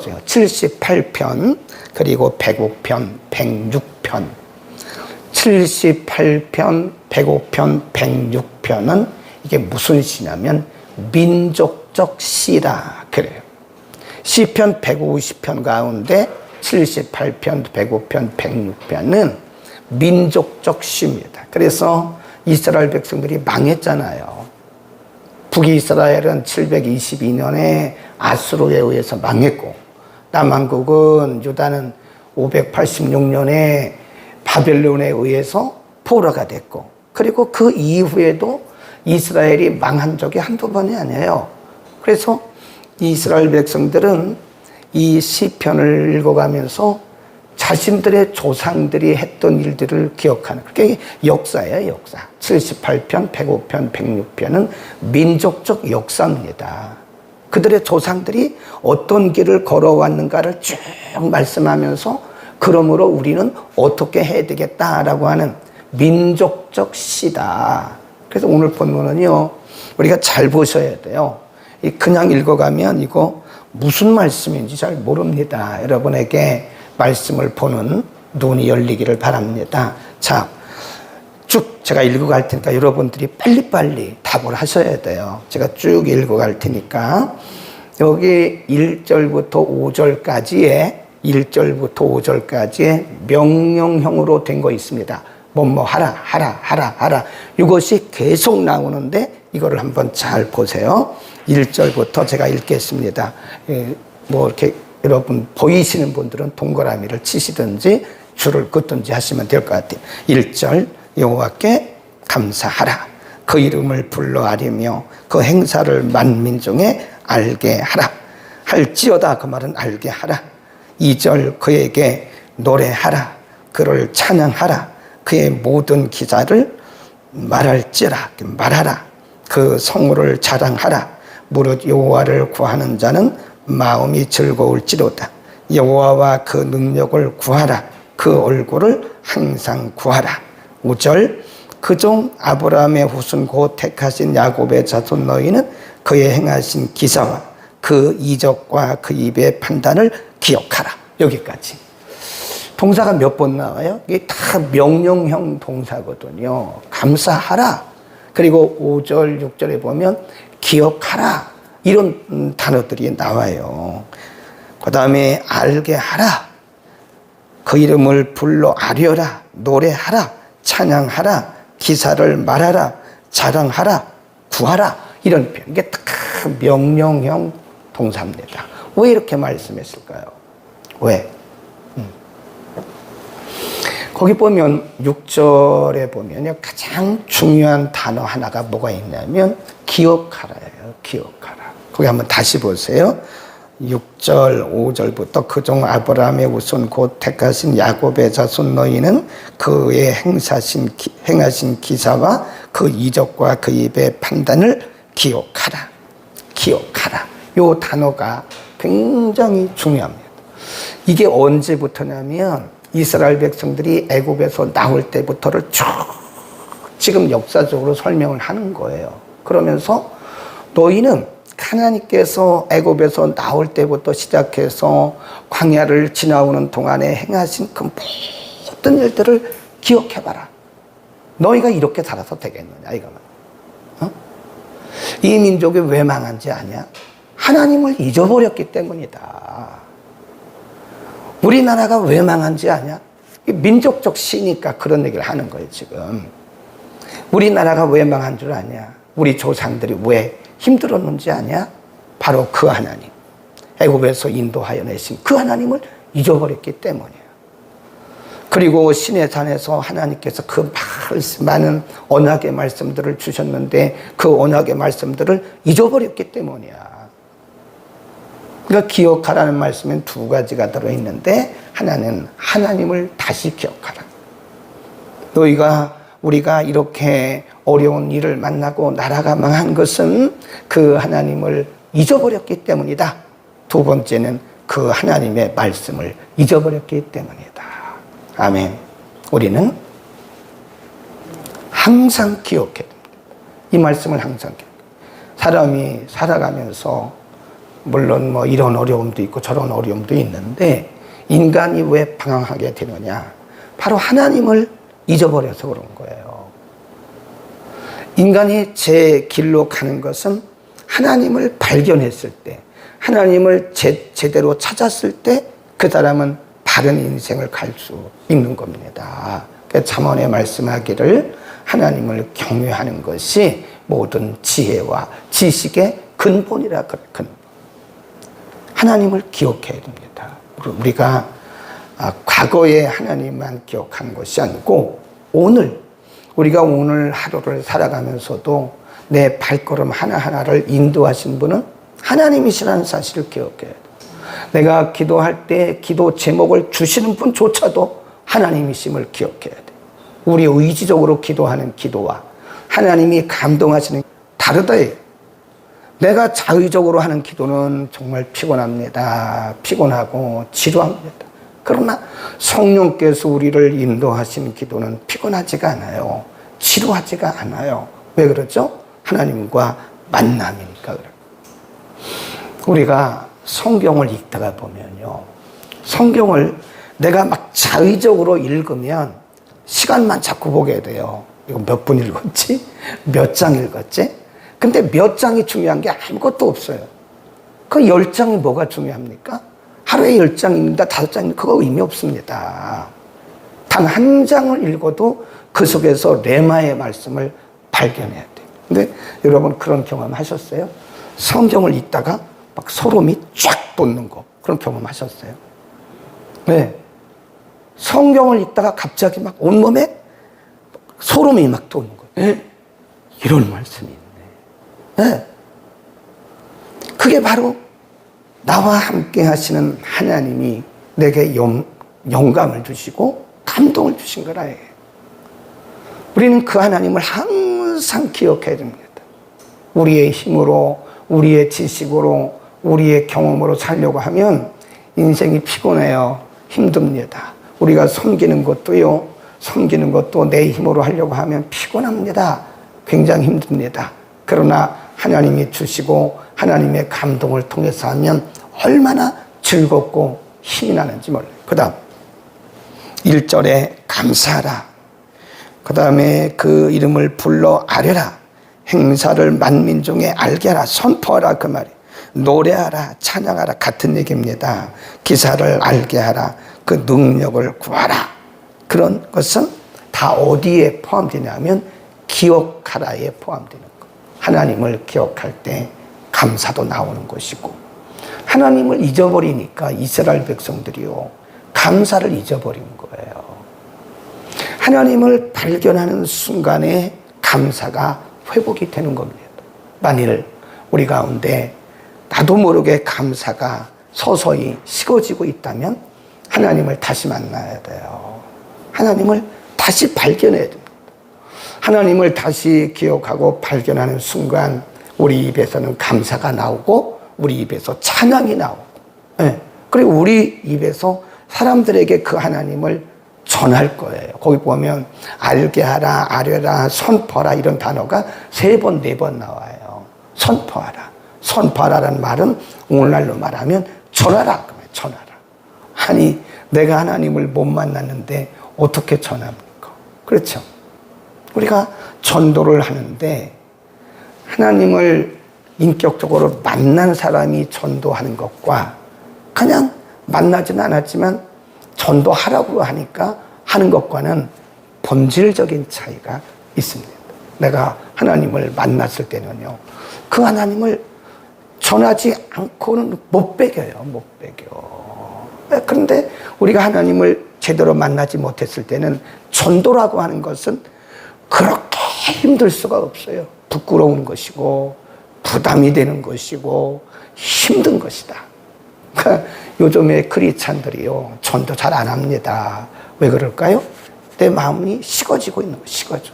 78편, 그리고 105편, 106편. 78편, 105편, 106편은 이게 무슨 시냐면 민족적 시라 그래요. 시편 150편 가운데 78편, 105편, 106편은 민족적 시입니다. 그래서 이스라엘 백성들이 망했잖아요. 북이스라엘은 722년에 아수르에 의해서 망했고, 남한국은 유다는 586년에 바벨론에 의해서 포로가 됐고, 그리고 그 이후에도 이스라엘이 망한 적이 한두 번이 아니에요. 그래서 이스라엘 백성들은 이 시편을 읽어가면서 자신들의 조상들이 했던 일들을 기억하는, 그게 역사예요, 역사. 78편, 105편, 106편은 민족적 역사입니다. 그들의 조상들이 어떤 길을 걸어왔는가를 쭉 말씀하면서 그러므로 우리는 어떻게 해야 되겠다라고 하는 민족적 시다. 그래서 오늘 본문은요, 우리가 잘 보셔야 돼요. 그냥 읽어가면 이거 무슨 말씀인지 잘 모릅니다. 여러분에게 말씀을 보는 눈이 열리기를 바랍니다. 자, 쭉 제가 읽어갈 테니까 여러분들이 빨리빨리 답을 하셔야 돼요. 제가 쭉 읽어갈 테니까 여기 1절부터 5절까지의 명령형으로 된 거 있습니다. 뭐뭐 하라, 하라, 하라, 하라. 이것이 계속 나오는데 이거를 한번 잘 보세요. 1절부터 제가 읽겠습니다. 뭐 이렇게 여러분 보이시는 분들은 동그라미를 치시든지 줄을 긋든지 하시면 될 것 같아요. 1절, 여호와께 감사하라. 그 이름을 불러 아리며 그 행사를 만민중에 알게 하라. 할지어다, 그 말은 알게 하라. 2절, 그에게 노래하라. 그를 찬양하라. 그의 모든 기사를 말할지라, 말하라. 그 성호를 자랑하라. 무릇 여호와를 구하는 자는 마음이 즐거울지로다. 여호와와 그 능력을 구하라. 그 얼굴을 항상 구하라. 5절, 그종 아브라함의 후손 곧 택하신 야곱의 자손 너희는 그의 행하신 기사와 그 이적과 그 입의 판단을 기억하라. 여기까지. 동사가 몇 번 나와요? 이게 다 명령형 동사거든요. 감사하라. 그리고 5절, 6절에 보면 기억하라. 이런 단어들이 나와요. 그 다음에 알게 하라. 그 이름을 불러 아뢰라. 노래하라. 찬양하라. 기사를 말하라. 자랑하라. 구하라. 이런 표현. 이게 다 명령형 동사입니다. 왜 이렇게 말씀했을까요? 왜? 거기 보면 6절에 보면요, 가장 중요한 단어 하나가 뭐가 있냐면 기억하라예요. 기억하라. 거기 한번 다시 보세요. 6절, 5절부터 그종 아브라함의 후손 곧 택하신 야곱의 자손 너희는 그의 행하신 기사와 그 이적과 그 입의 판단을 기억하라. 기억하라. 이 단어가 굉장히 중요합니다. 이게 언제부터냐면 이스라엘 백성들이 애굽에서 나올 때부터를 쭉 지금 역사적으로 설명을 하는 거예요. 그러면서 너희는 하나님께서 애굽에서 나올 때부터 시작해서 광야를 지나오는 동안에 행하신 그 모든 일들을 기억해봐라. 너희가 이렇게 살아서 되겠느냐 이거는. 이 민족이 왜 망한지 아냐? 하나님을 잊어버렸기 때문이다. 우리나라가 왜 망한지 아냐? 민족적 시니까 그런 얘기를 하는 거예요, 지금. 우리나라가 왜 망한 줄 아냐? 우리 조상들이 왜 힘들었는지 아냐? 바로 그 하나님. 애굽에서 인도하여 내신 그 하나님을 잊어버렸기 때문이에요. 그리고 시내산에서 하나님께서 그 많은 언약의 말씀들을 주셨는데 그 언약의 말씀들을 잊어버렸기 때문이야. 그러니까 기억하라는 말씀엔 두 가지가 들어있는데 하나는 하나님을 다시 기억하라. 우리가 이렇게 어려운 일을 만나고 나라가 망한 것은 그 하나님을 잊어버렸기 때문이다. 두 번째는 그 하나님의 말씀을 잊어버렸기 때문이다. 아멘. 우리는 항상 기억해야 됩니다. 이 말씀을 항상 기억해야 됩니다. 사람이 살아가면서 물론 뭐 이런 어려움도 있고 저런 어려움도 있는데 인간이 왜 방황하게 되느냐? 바로 하나님을 잊어버려서 그런 거예요. 인간이 제 길로 가는 것은 하나님을 발견했을 때, 하나님을 제대로 찾았을 때 그 사람은 바른 인생을 갈 수 있는 겁니다. 잠언에 말씀하기를 하나님을 경외하는 것이 모든 지혜와 지식의 근본이라. 근본. 하나님을 기억해야 됩니다. 우리가 과거의 하나님만 기억하는 것이 아니고 우리가 오늘 하루를 살아가면서도 내 발걸음 하나하나를 인도하신 분은 하나님이시라는 사실을 기억해야 돼요. 내가 기도할 때 기도 제목을 주시는 분조차도 하나님이심을 기억해야 돼요. 우리 의지적으로 기도하는 기도와 하나님이 감동하시는 다르다예요. 내가 자의적으로 하는 기도는 정말 피곤합니다. 피곤하고 지루합니다. 그러나 성령께서 우리를 인도하시는 기도는 피곤하지가 않아요. 지루하지가 않아요. 왜 그러죠? 하나님과 만남이니까 그래요. 우리가 성경을 읽다가 보면요, 성경을 내가 막 자의적으로 읽으면 시간만 자꾸 보게 돼요. 이거 몇 분 읽었지? 몇 장 읽었지? 근데 몇 장이 중요한 게 아무것도 없어요. 그 10장이 뭐가 중요합니까? 하루에 10장입니다. 5장입니다. 그거 의미 없습니다. 단 한 장을 읽어도 그 속에서 레마의 말씀을 발견해야 돼요. 근데 여러분 그런 경험 하셨어요? 성경을 읽다가 막 소름이 쫙 돋는 거. 그런 경험 하셨어요? 네. 성경을 읽다가 갑자기 막 온몸에 소름이 막 돋는 거예요. 이런 말씀이 있네. 네. 그게 바로 나와 함께 하시는 하나님이 내게 영감을 주시고 감동을 주신 거라요. 우리는 그 하나님을 항상 기억해야 됩니다. 우리의 힘으로, 우리의 지식으로, 우리의 경험으로 살려고 하면 인생이 피곤해요. 힘듭니다. 우리가 섬기는 것도 내 힘으로 하려고 하면 피곤합니다. 굉장히 힘듭니다. 그러나 하나님이 주시고 하나님의 감동을 통해서 하면 얼마나 즐겁고 힘이 나는지 몰라요. 그 다음 1절에 감사하라. 그 다음에 그 이름을 불러 아뢰라. 행사를 만민중에 알게 하라. 선포하라. 그 말이 노래하라. 찬양하라. 같은 얘기입니다. 기사를 알게 하라. 그 능력을 구하라. 그런 것은 다 어디에 포함되냐면 기억하라에 포함되는 것. 하나님을 기억할 때 감사도 나오는 것이고, 하나님을 잊어버리니까 이스라엘 백성들이요, 감사를 잊어버린 거예요. 하나님을 발견하는 순간에 감사가 회복이 되는 겁니다. 만일 우리 가운데 나도 모르게 감사가 서서히 식어지고 있다면 하나님을 다시 만나야 돼요. 하나님을 다시 발견해야 됩니다. 하나님을 다시 기억하고 발견하는 순간 우리 입에서는 감사가 나오고 우리 입에서 찬양이 나오고, 그리고 우리 입에서 사람들에게 그 하나님을 전할 거예요. 거기 보면 알게 하라, 아뢰라, 선포하라 이런 단어가 3번, 4번 나와요. 선포하라. 선포하라는 말은 오늘날로 말하면 전하라. 전하라. 아니 내가 하나님을 못 만났는데 어떻게 전합니까? 그렇죠. 우리가 전도를 하는데 하나님을 인격적으로 만난 사람이 전도하는 것과 그냥 만나지는 않았지만 전도하라고 하니까 하는 것과는 본질적인 차이가 있습니다. 내가 하나님을 만났을 때는요, 그 하나님을 전하지 않고는 못 배겨요. 못 배겨. 그런데 우리가 하나님을 제대로 만나지 못했을 때는 전도라고 하는 것은 그렇게 힘들 수가 없어요. 부끄러운 것이고 부담이 되는 것이고 힘든 것이다. 그러니까 요즘에 크리스찬들이요, 전도 잘 안 합니다. 왜 그럴까요? 내 마음이 식어지고 있는 거예요. 식어져.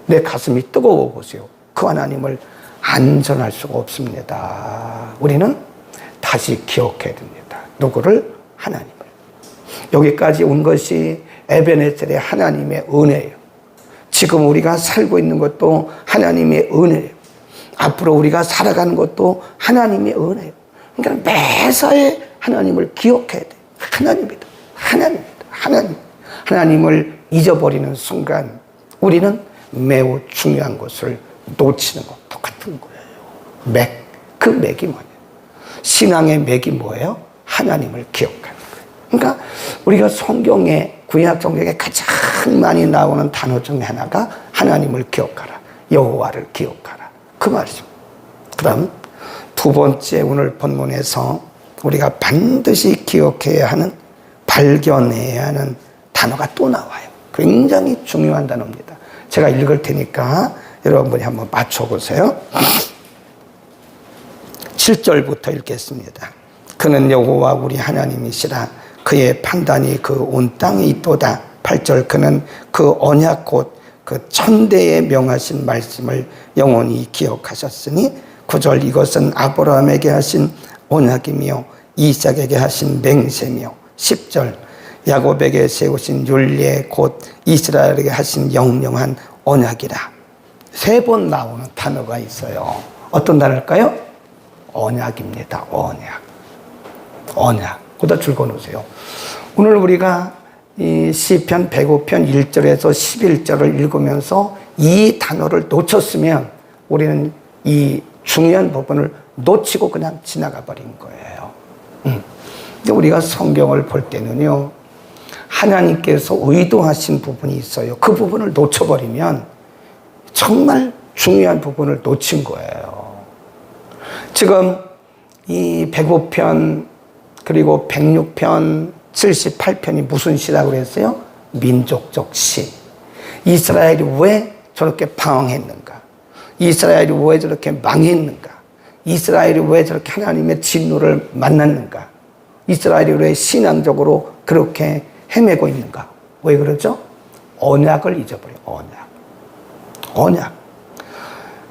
내 가슴이 뜨거워 보세요. 그 하나님을 안 전할 수가 없습니다. 우리는 다시 기억해야 됩니다. 누구를? 하나님을. 여기까지 온 것이 에베네셀의 하나님의 은혜예요. 지금 우리가 살고 있는 것도 하나님의 은혜예요. 앞으로 우리가 살아가는 것도 하나님의 은혜예요. 그러니까 매사에 하나님을 기억해야 돼. 하나님이다. 하나님이다. 하나님을 잊어버리는 순간 우리는 매우 중요한 것을 놓치는 것 똑같은 거예요. 그 맥이 뭐냐? 신앙의 맥이 뭐예요? 하나님을 기억하는 거예요. 그러니까 우리가 성경에 구약 성경에 가장 많이 나오는 단어 중에 하나가 하나님을 기억하라. 여호와를 기억하라. 그 말씀. 그다음 두 번째 오늘 본문에서 우리가 반드시 기억해야 하는 발견해야 하는 단어가 또 나와요. 굉장히 중요한 단어입니다. 제가 읽을 테니까 여러분이 한번 맞춰보세요. 7절부터 읽겠습니다. 그는 여호와 우리 하나님이시라. 그의 판단이 그 온 땅에 있도다. 8절 그는 그 언약 곧 그 천대에 명하신 말씀을 영원히 기억하셨으니 9절 이것은 아브라함에게 하신 언약이며 이삭에게 하신 맹세며 10절 야곱에게 세우신 율례 곧 이스라엘에게 하신 영영한 언약이라. 3번 나오는 단어가 있어요. 어떤 단어일까요? 언약입니다. 언약. 거기다 줄거놓으세요. 오늘 우리가 이 시편 105편 1절에서 11절을 읽으면서 이 단어를 놓쳤으면 우리는 이 중요한 부분을 놓치고 그냥 지나가 버린 거예요. 근데 우리가 성경을 볼 때는요, 하나님께서 의도하신 부분이 있어요. 그 부분을 놓쳐버리면 정말 중요한 부분을 놓친 거예요. 지금 이 105편 그리고 106편 78편이 무슨 시라고 그랬어요? 민족적 시. 이스라엘이 왜 저렇게 방황했는가? 이스라엘이 왜 저렇게 망했는가? 이스라엘이 왜 저렇게 하나님의 진노를 만났는가? 이스라엘이 왜 신앙적으로 그렇게 헤매고 있는가? 왜 그러죠? 언약을 잊어버려요. 언약.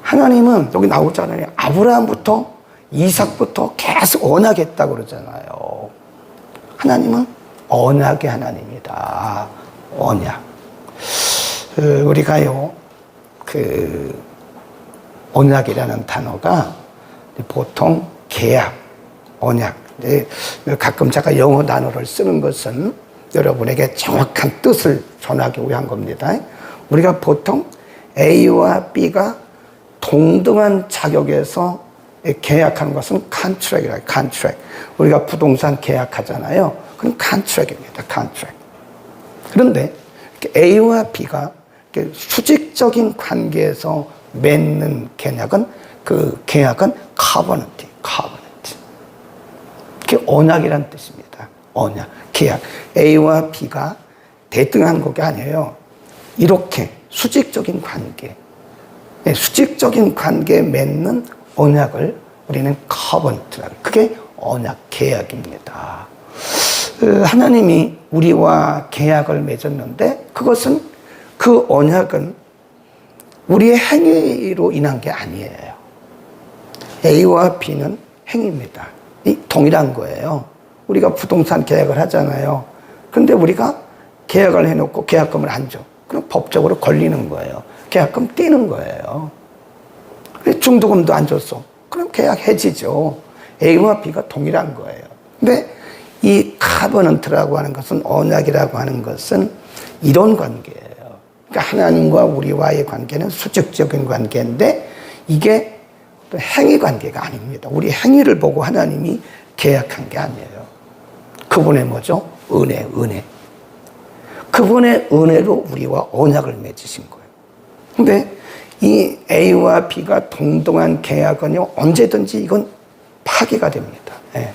하나님은 여기 나오잖아요. 아브라함부터 이삭부터 계속 언약했다고 그러잖아요. 하나님은 언약의 하나님이다. 언약. 우리가요, 언약이라는 단어가 보통 계약, 언약. 가끔 제가 영어 단어를 쓰는 것은 여러분에게 정확한 뜻을 전하기 위한 겁니다. 우리가 보통 A와 B가 동등한 자격에서 계약하는 것은 컨트랙이라고 해요. 컨트랙. 우리가 부동산 계약하잖아요. 그건 컨트랙입니다. 컨트랙. 그런데 A와 B가 수직적인 관계에서 맺는 계약은 그 계약은 커버넌트. 그게 언약이라는 뜻입니다. 언약, 계약. A와 B가 대등한 것이 아니에요. 이렇게 수직적인 관계, 수직적인 관계에 맺는 언약을 우리는 커버넌트라고 해요. 그게 언약, 계약입니다. 하나님이 우리와 계약을 맺었는데 그것은 그 언약은 우리의 행위로 인한 게 아니에요. A와 B는 행위입니다. 동일한 거예요. 우리가 부동산 계약을 하잖아요. 근데 우리가 계약을 해놓고 계약금을 안 줘. 그럼 법적으로 걸리는 거예요. 계약금 떼는 거예요. 중도금도 안 줬어. 그럼 계약 해지죠. A와 B가 동일한 거예요. 근데 이 카버넌트라고 하는 것은, 언약이라고 하는 것은 이런 관계예요. 그러니까 하나님과 우리와의 관계는 수직적인 관계인데 이게 행위 관계가 아닙니다. 우리 행위를 보고 하나님이 계약한 게 아니에요. 그분의 뭐죠? 은혜. 그분의 은혜로 우리와 언약을 맺으신 거예요. 근데 이 A와 B가 동등한 계약은요, 언제든지 이건 파기가 됩니다. 예.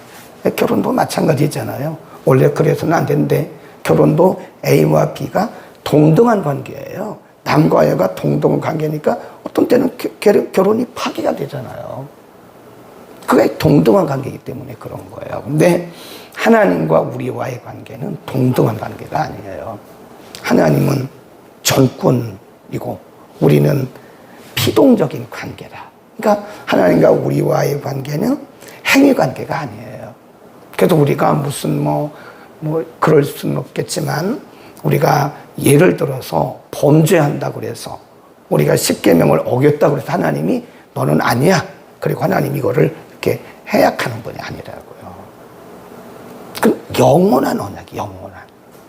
결혼도 마찬가지잖아요. 원래 그래서는 안 되는데 결혼도 A와 B가 동등한 관계예요. 남과 여가 동등한 관계니까 어떤 때는 결혼이 파기가 되잖아요. 그게 동등한 관계이기 때문에 그런 거예요. 근데 하나님과 우리와의 관계는 동등한 관계가 아니에요. 하나님은 전권이고 우리는 피동적인 관계라. 그러니까 하나님과 우리와의 관계는 행위 관계가 아니에요. 그래도 우리가 무슨 그럴 수는 없겠지만 우리가 예를 들어서 범죄한다고 그래서 우리가 십계명을 어겼다고 해서 하나님이 너는 아니야. 그리고 하나님이 이거를 이렇게 해약하는 분이 아니라고요. 그 영원한 언약이 영원한.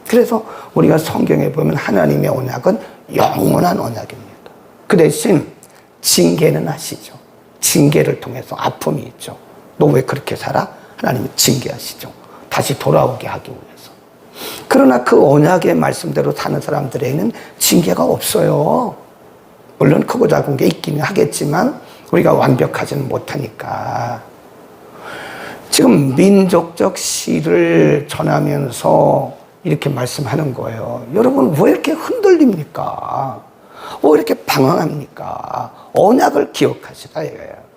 그래서 우리가 성경에 보면 하나님의 언약은 영원한 언약입니다. 그 대신 징계는 하시죠. 징계를 통해서 아픔이 있죠. 너 왜 그렇게 살아? 하나님이 징계하시죠. 다시 돌아오게 하기 위해서. 그러나 그 언약의 말씀대로 사는 사람들에게는 징계가 없어요. 물론 크고 작은 게 있기는 하겠지만 우리가 완벽하지는 못하니까. 지금 민족적 시를 전하면서 이렇게 말씀하는 거예요. 여러분 왜 이렇게 흔들립니까? 왜 이렇게 방황합니까? 언약을 기억하시라 이거예요.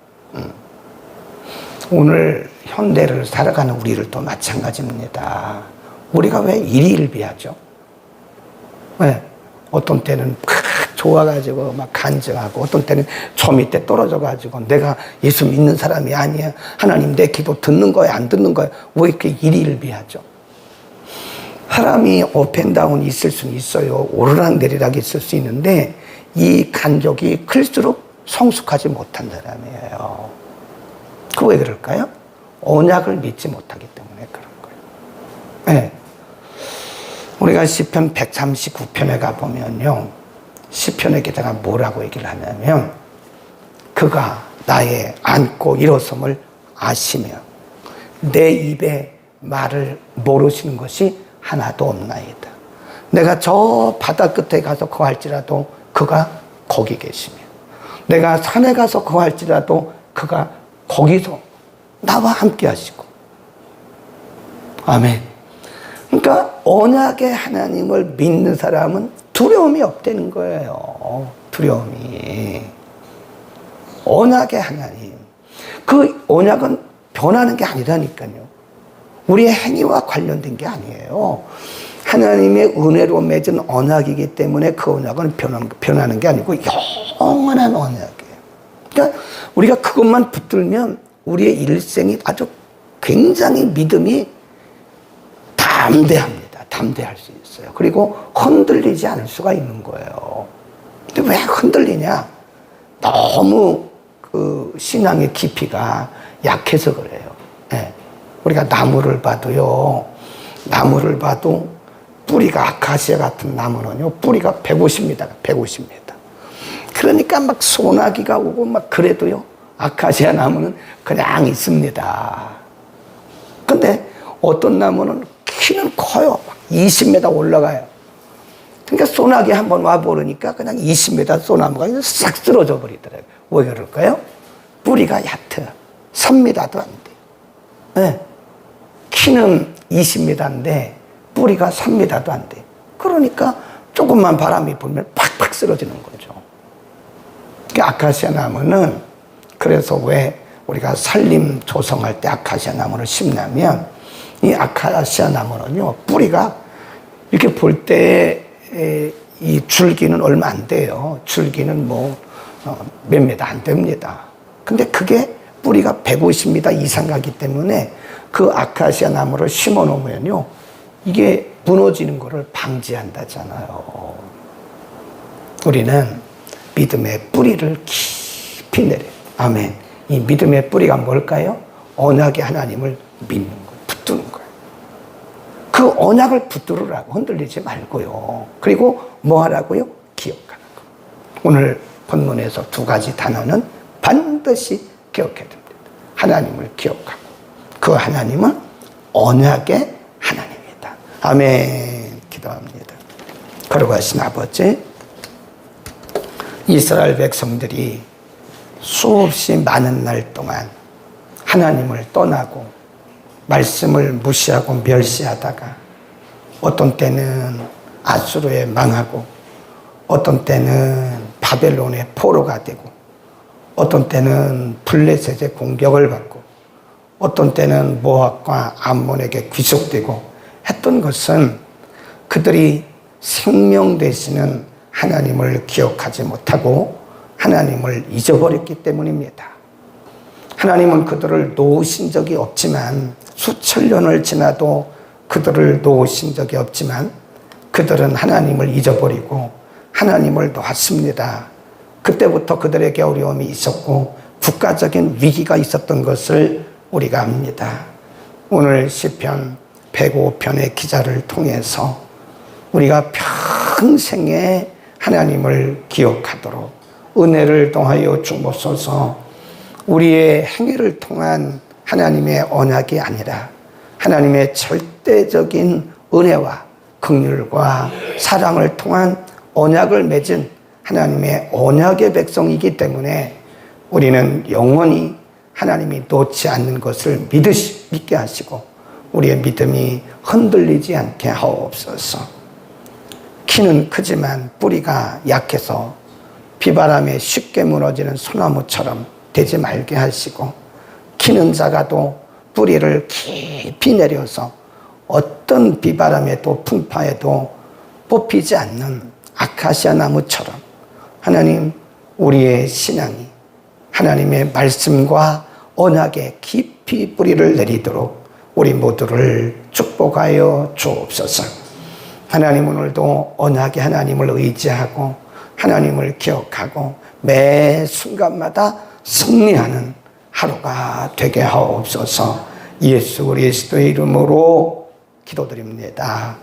오늘 현대를 살아가는 우리들도 마찬가지입니다. 우리가 왜 일희일비하죠? 왜? 어떤 때는 좋아가지고 막 간증하고, 어떤 때는 저 밑에 떨어져가지고 내가 예수 믿는 사람이 아니야, 하나님 내 기도 듣는 거야 안 듣는 거야, 왜 이렇게 일희일비하죠? 사람이 업앤다운이 있을 수는 있어요. 오르락내리락 있을 수 있는데 이 간격이 클수록 성숙하지 못한 사람이에요. 그 왜 그럴까요? 언약을 믿지 못하기 때문에 그런 거예요. 네. 우리가 시편 139편에 가보면요, 시편의 기자가 뭐라고 얘기를 하냐면, 그가 나의 앉고 일어섬을 아시며 내 입에 말을 모르시는 것이 하나도 없나이다. 내가 저 바다 끝에 가서 거할지라도 그가 거기 계시며, 내가 산에 가서 거할지라도 그가 거기서 나와 함께 하시고. 아멘. 그러니까 언약의 하나님을 믿는 사람은 두려움이 없다는 거예요. 두려움이. 언약의 하나님. 그 언약은 변하는 게 아니라니까요. 우리의 행위와 관련된 게 아니에요. 하나님의 은혜로 맺은 언약이기 때문에 그 언약은 변하는 게 아니고 영원한 언약이에요. 그러니까 우리가 그것만 붙들면 우리의 일생이 아주 굉장히 믿음이 담대합니다. 담대할 수 있어요. 그리고 흔들리지 않을 수가 있는 거예요. 근데 왜 흔들리냐? 너무 그 신앙의 깊이가 약해서 그래요. 네. 우리가 나무를 봐도요, 나무를 봐도 뿌리가 아카시아 같은 나무는요, 뿌리가 150m, 150m. 그러니까 막 소나기가 오고 막 그래도요, 아카시아 나무는 그냥 있습니다. 근데 어떤 나무는 키는 커요. 막 20m 올라가요. 그러니까 소나기 한번 와버리니까 그냥 20m 소나무가 싹 쓰러져 버리더라고요. 왜 그럴까요? 뿌리가 얕아요. 3m도 안 돼. 네. 키는 20m인데 뿌리가 3m도 안 돼. 그러니까 조금만 바람이 불면 팍팍 쓰러지는 거죠. 아카시아 나무는, 그래서 왜 우리가 산림 조성할 때 아카시아 나무를 심냐면, 이 아카시아 나무는요, 뿌리가 이렇게 볼 때 이 줄기는 얼마 안 돼요. 줄기는 뭐 몇 미터 안 됩니다. 근데 그게 뿌리가 150m 이상 가기 때문에 그 아카시아 나무를 심어 놓으면요, 이게 무너지는 것을 방지한다잖아요. 우리는 믿음의 뿌리를 깊이 내려요. 아멘. 이 믿음의 뿌리가 뭘까요? 언약의 하나님을 믿는 거예요. 붙드는 거예요. 그 언약을 붙들으라고, 흔들리지 말고요. 그리고 뭐 하라고요? 기억하는 거. 오늘 본문에서 두 가지 단어는 반드시 기억해야 됩니다. 하나님을 기억하고, 그 하나님은 언약의 하나님이다. 아멘. 기도합니다. 거룩하신 아버지, 이스라엘 백성들이 수없이 많은 날 동안 하나님을 떠나고 말씀을 무시하고 멸시하다가 어떤 때는 아수르에 망하고, 어떤 때는 바벨론의 포로가 되고, 어떤 때는 블레셋의 공격을 받고, 어떤 때는 모압과 암몬에게 귀속되고 했던 것은 그들이 생명 되시는 하나님을 기억하지 못하고 하나님을 잊어버렸기 때문입니다. 하나님은 그들을 놓으신 적이 없지만, 수천 년을 지나도 그들을 놓으신 적이 없지만, 그들은 하나님을 잊어버리고 하나님을 놓았습니다. 그때부터 그들에게 어려움이 있었고 국가적인 위기가 있었던 것을 우리가 압니다. 오늘 시편 105편의 기자를 통해서 우리가 평생에 하나님을 기억하도록 은혜를 더하여 주옵소서. 우리의 행위를 통한 하나님의 언약이 아니라 하나님의 절대적인 은혜와 긍휼과 사랑을 통한 언약을 맺은 하나님의 언약의 백성이기 때문에 우리는 영원히 하나님이 놓지 않는 것을 믿게 하시고 우리의 믿음이 흔들리지 않게 하옵소서. 키는 크지만 뿌리가 약해서 비바람에 쉽게 무너지는 소나무처럼 되지 말게 하시고, 키는 작아도 뿌리를 깊이 내려서 어떤 비바람에도 풍파에도 뽑히지 않는 아카시아 나무처럼 하나님, 우리의 신앙이 하나님의 말씀과 언약에 깊이 뿌리를 내리도록 우리 모두를 축복하여 주옵소서. 하나님, 오늘도 언약의 하나님을 의지하고 하나님을 기억하고 매 순간마다 승리하는 하루가 되게 하옵소서. 예수 그리스도의 이름으로 기도드립니다.